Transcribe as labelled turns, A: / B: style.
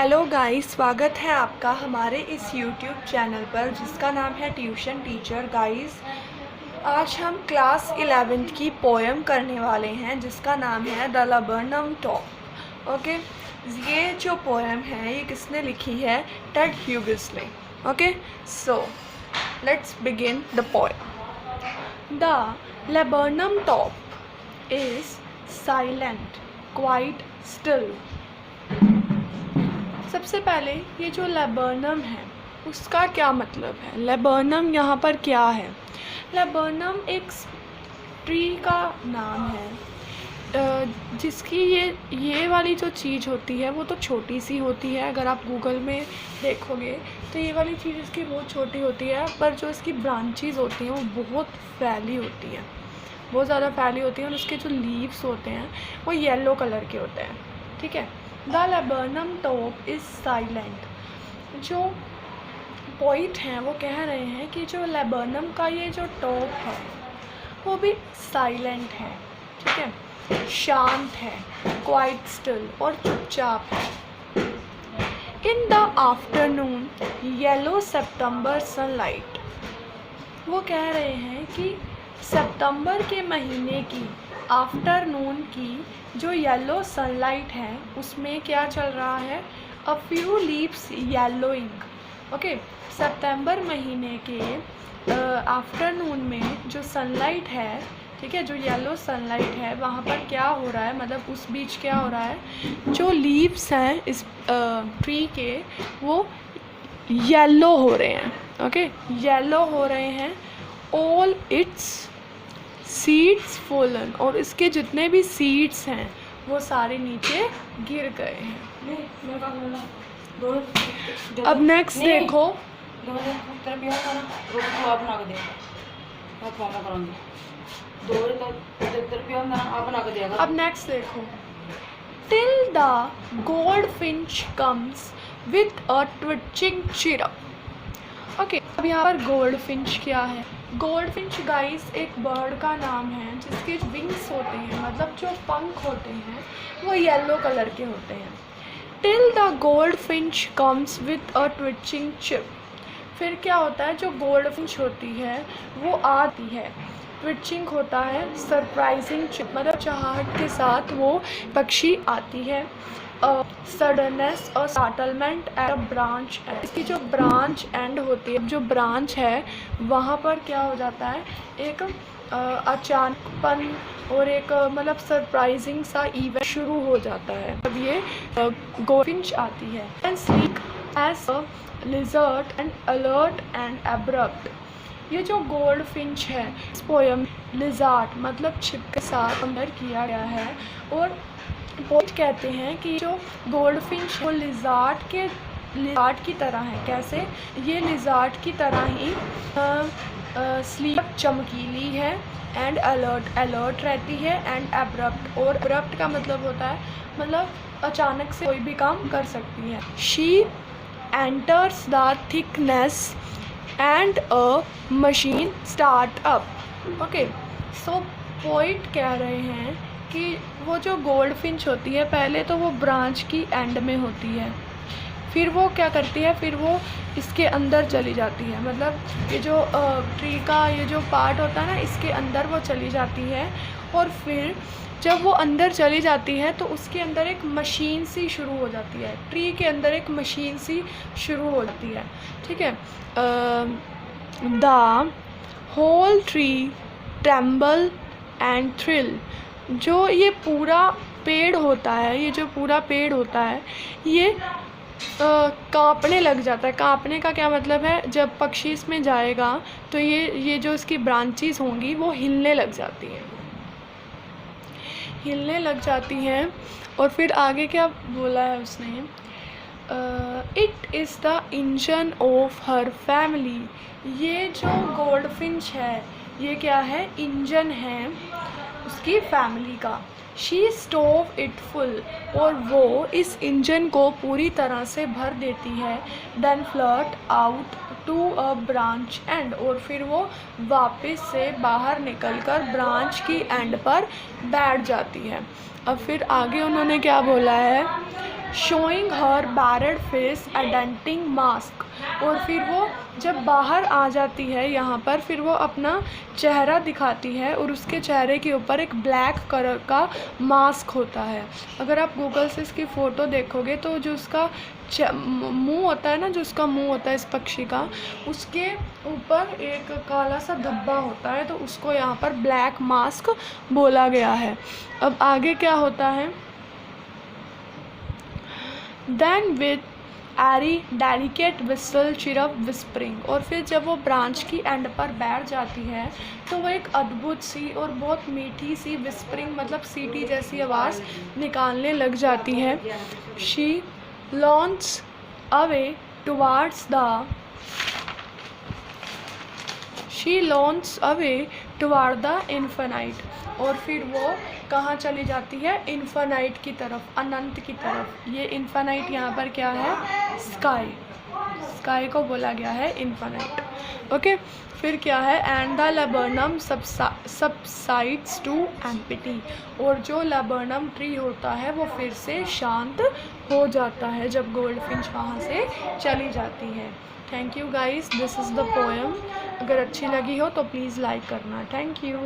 A: Hello guys, स्वागत है आपका हमारे इस यूट्यूब चैनल पर जिसका नाम है ट्यूशन टीचर। गाइस, आज हम क्लास 11th की पोएम करने वाले हैं जिसका नाम है द लैबरनम टॉप। ओके, ये जो पोएम है ये किसने लिखी है? टेड ह्यूगिस ने। Okay, so let's begin the poem. The laburnum top is silent, quite still. सबसे पहले ये जो लैबरनम है उसका क्या मतलब है? लैबरनम यहाँ पर क्या है? लैबरनम एक ट्री का नाम है जिसकी ये वाली जो चीज़ होती है वो तो छोटी सी होती है। अगर आप गूगल में देखोगे तो ये वाली चीज़ इसकी बहुत छोटी होती है, पर जो इसकी ब्रांचेस होती हैं वो बहुत फैली होती हैं, बहुत ज़्यादा फैली होती हैं, और उसके जो लीव्स होते हैं वो येलो कलर के होते हैं। ठीक है, the laburnum top is silent. जो पोइट हैं वो कह रहे हैं कि जो लैबरनम का ये जो टॉप है वो भी साइलेंट है, ठीक है, शांत है, क्वाइट स्टिल और चुपचाप है। In the afternoon yellow September sunlight, वो कह रहे हैं कि सितंबर के महीने की आफ्टरनून की जो येलो सनलाइट है उसमें क्या चल रहा है? A few leaves yellowing. Okay, सितंबर महीने के आफ्टरनून में जो सनलाइट है, ठीक है, जो येलो सनलाइट है वहाँ पर क्या हो रहा है, मतलब उस बीच क्या हो रहा है, जो लीव्स हैं इस ट्री के वो येलो हो रहे हैं। ओके, येलो हो रहे हैं। ऑल इट्स सीड्स फॉलन, और इसके जितने भी सीड्स हैं वो सारे नीचे गिर गए हैं। अब नेक्स्ट देखो, अब नेक्स्ट देखो, till the goldfinch comes with a twitching chirp. Okay, अब यहाँ पर गोल्डफिंच क्या है? गोल्डफिंच गाइस एक बर्ड का नाम है जिसके विंग्स होते हैं, मतलब जो पंख होते हैं वो येलो कलर के होते हैं। Till the goldfinch comes with a twitching chip. फिर क्या होता है? जो गोल्डफिंच होती है वो आती है, ट्विचिंग होता है, सरप्राइजिंग चिप मतलब चहट के साथ वो पक्षी आती है। सडननेस और startlement at a branch and, इसकी जो ब्रांच एंड होती है, जो ब्रांच है वहाँ पर क्या हो जाता है? एक अचानकपन और एक मतलब सरप्राइजिंग सा इवेंट शुरू हो जाता है जब ये गोल्डफिंच आती है। And sleek as a lizard and alert and abrupt. ये जो गोल्डफिंच है इस पोयम लिजार्ड मतलब छिप के साथ अंदर किया गया है, और पोइट कहते हैं कि जो गोल्डफिंच वो लिजार्ड की तरह है। कैसे? ये लिजार्ड की तरह ही स्लीप चमकीली है, एंड अलर्ट रहती है, एंड एब्रप्ट, और एब्रप्ट का मतलब होता है मतलब अचानक से कोई भी काम कर सकती है। She enters the thickness and a machine start up. Okay, so poet कह रहे हैं कि वो जो गोल्डफिंच होती है पहले तो वो ब्रांच की एंड में होती है, फिर वो क्या करती है, फिर वो इसके अंदर चली जाती है, मतलब ये जो ट्री का ये जो पार्ट होता है ना इसके अंदर वो चली जाती है, और फिर जब वो अंदर चली जाती है तो उसके अंदर एक मशीन सी शुरू हो जाती है, ट्री के अंदर एक मशीन सी शुरू हो जाती है। ठीक है, the whole tree tremble and thrill. जो ये पूरा पेड़ होता है, ये जो पूरा पेड़ होता है ये कांपने लग जाता है। कांपने का क्या मतलब है? जब पक्षी इसमें जाएगा तो ये जो इसकी ब्रांचेस होंगी वो हिलने लग जाती हैं, हिलने लग जाती हैं। और फिर आगे क्या बोला है उसने? It is the engine of her family. ये जो गोल्डफिंच है ये क्या है? इंजन है उसकी फैमिली का। शी स्टोव इट फुल, और वो इस इंजन को पूरी तरह से भर देती है। Then flirt out to a branch and, और फिर वो वापस से बाहर निकलकर ब्रांच की एंड पर बैठ जाती है। अब फिर आगे उन्होंने क्या बोला है? Showing her bared face indenting mask. और फिर वो जब बाहर आ जाती है यहाँ पर, फिर वो अपना चेहरा दिखाती है और उसके चेहरे के ऊपर एक ब्लैक कलर का मास्क होता है। अगर आप गूगल से इसकी फ़ोटो देखोगे तो जो उसका मुंह होता है ना, जो उसका मुंह होता है इस पक्षी का, उसके ऊपर एक काला सा धब्बा होता है, तो उसको यहाँ पर ब्लैक मास्क बोला गया है। अब आगे क्या होता है, then with airy delicate whistle chirp whispering. और फिर जब वो ब्रांच की एंड पर बैठ जाती है तो वो एक अद्भुत सी और बहुत मीठी सी विस्परिंग मतलब सीटी जैसी आवाज़ निकालने लग जाती है। She launch away towards the infinite. और फिर वो कहाँ चली जाती है, इन्फिनाइट की तरफ, अनंत की तरफ। ये इन्फिनाइट यहाँ पर क्या है, स्काई को बोला गया है इन्फिनाइट। ओके, फिर क्या है, and the laburnum subsides to empty. और जो लैबर्नम ट्री होता है वो फिर से शांत हो जाता है जब गोल्डफिंच वहाँ से चली जाती है। Thank you guys, this is the poem. अगर अच्छी लगी हो तो प्लीज़ लाइक करना। Thank you.